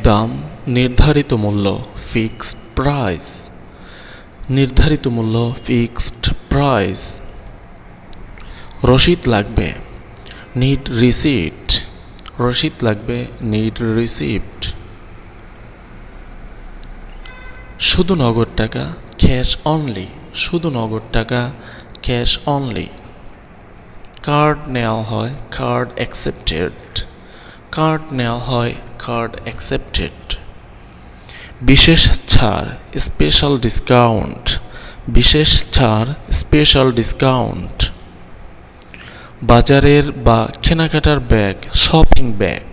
একদম নির্ধারিত মূল্য ফিক্সড প্রাইস। নির্ধারিত মূল্য ফিক্সড প্রাইস। রসিদ লাগবে নিড রিসিপ্ট। রসিদ লাগবে নিড রিসিপ্ট। শুধু নগদ টাকা ক্যাশ অনলি। শুধু নগদ টাকা ক্যাশ অনলি। কার্ড নেওয়া হয় কার্ড অ্যাকসেপ্টেড। কার্ড নেওয়া হয় কার্ড অ্যাকসেপ্টেড। বিশেষ ছাড় স্পেশাল ডিসকাউন্ট। বিশেষ ছাড় স্পেশাল ডিসকাউন্ট। বাজারের বা কেনাকাটার ব্যাগ শপিং ব্যাগ।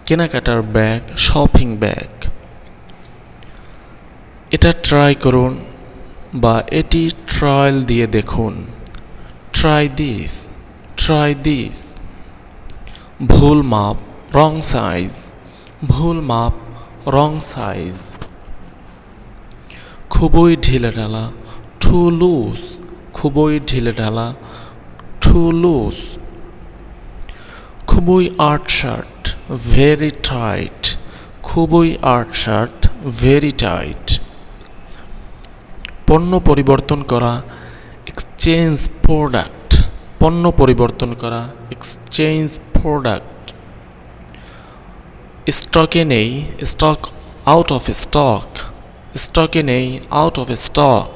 কেনাকাটার ব্যাগ শপিং ব্যাগ। এটা ট্রাই করুন বা এটি ট্রায়াল দিয়ে দেখুন। Try this. Try this. ভুল মাপ রং সাইজ। ভুল মাপ রং সাইজ। খুবই ঢিলেঢালা টু লুজ। খুবই ঢিলেঢালা টু লুজ। খুবই আর্টশার্ট ভেরি টাইট। খুবই আর্টশার্ট ভেরি টাইট। পণ্য পরিবর্তন করা এক্সচেঞ্জ প্রোডাক্ট। পণ্য পরিবর্তন করা এক্সচেঞ্জ প্রোডাক্ট। স্টকে নেই স্টক আউট অফ স্টক। স্টকে নেই আউট অফ স্টক।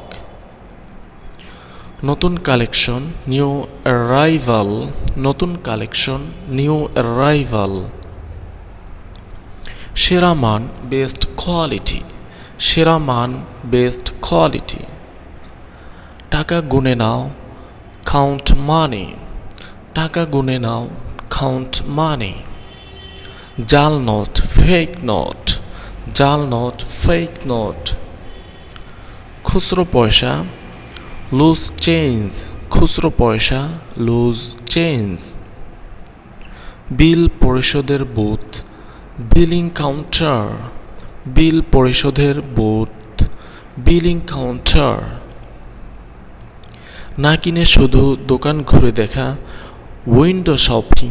নতুন কালেকশন নিউ অ্যারাইভাল। নতুন কালেকশন নিউ অ্যারাইভাল। সেরা মান বেস্ট কোয়ালিটি। সেরা মান বেস্ট কোয়ালিটি। টাকা গুনে নাও কাউন্ট মানি। টাকা গুনে নাও কাউন্ট মানি। জাল নোট ফেক নোট। জাল নোট ফেক নোট। খুচরো পয়সা লুজ চেঞ্জ। খুচরো পয়সা লুজ চেঞ্জ। বিল পরিশোধের বুথ বিলিং কাউন্টার। বিল পরিশোধের বুথ বিলিং কাউন্টার। না কিনে শুধু দোকান ঘুরে দেখা উইন্ডো শপিং।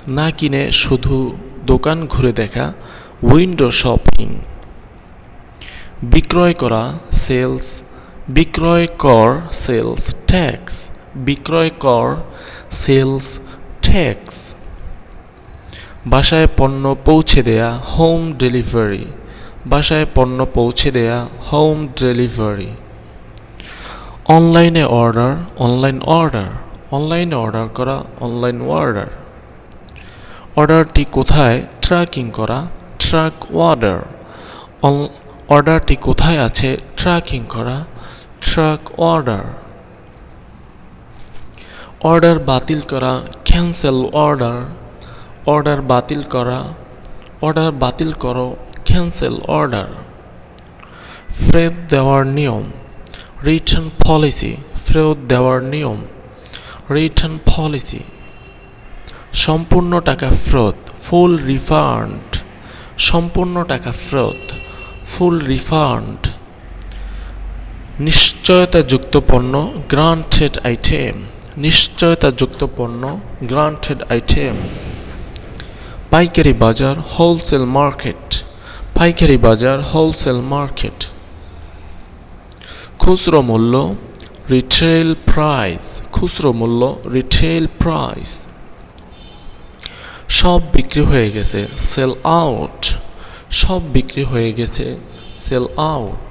না কিনে শুধু দোকান ঘুরে দেখা উইন্ডো শপিং। বিক্রয় করা সেলস বিক্রয় কর সেলস ট্যাক্স। বিক্রয় কর সেলস ট্যাক্স। বাসায় পণ্য পৌঁছে দেয়া হোম ডেলিভারি। বাসায় পণ্য পৌঁছে দেয়া হোম ডেলিভারি। অনলাইনে অর্ডার অনলাইন অর্ডার। অনলাইনে অর্ডার করা অনলাইন অর্ডার। অর্ডারটি কোথায় ট্র্যাকিং করা ট্র্যাক অর্ডার। অর্ডারটি কোথায় আছে ট্র্যাকিং করা ট্র্যাক অর্ডার। অর্ডার বাতিল করা ক্যান্সেল অর্ডার। অর্ডার বাতিল করা অর্ডার বাতিল করো ক্যান্সেল অর্ডার। ফেরত দেওয়ার নিয়ম রিটার্ন পলিসি। ফেরত দেওয়ার নিয়ম রিটার্ন পলিসি। সম্পূর্ণ টাকা ফেরত ফুল রিফান্ড। সম্পূর্ণ টাকা ফেরত ফুল রিফান্ড। নিশ্চয়তাযুক্ত পণ্য গ্রান্টেড আইটেম। নিশ্চয়তাযুক্ত পণ্য গ্রান্টেড আইটেম। পাইকারি বাজার হোলসেল মার্কেট। পাইকারি বাজার হোলসেল মার্কেট। খুচরো মূল্য রিটেল প্রাইস। খুচরো মূল্য রিটেল প্রাইস। সব বিক্রি হয়ে গেছে সেল আউট। সব বিক্রি হয়ে গেছে সেল আউট।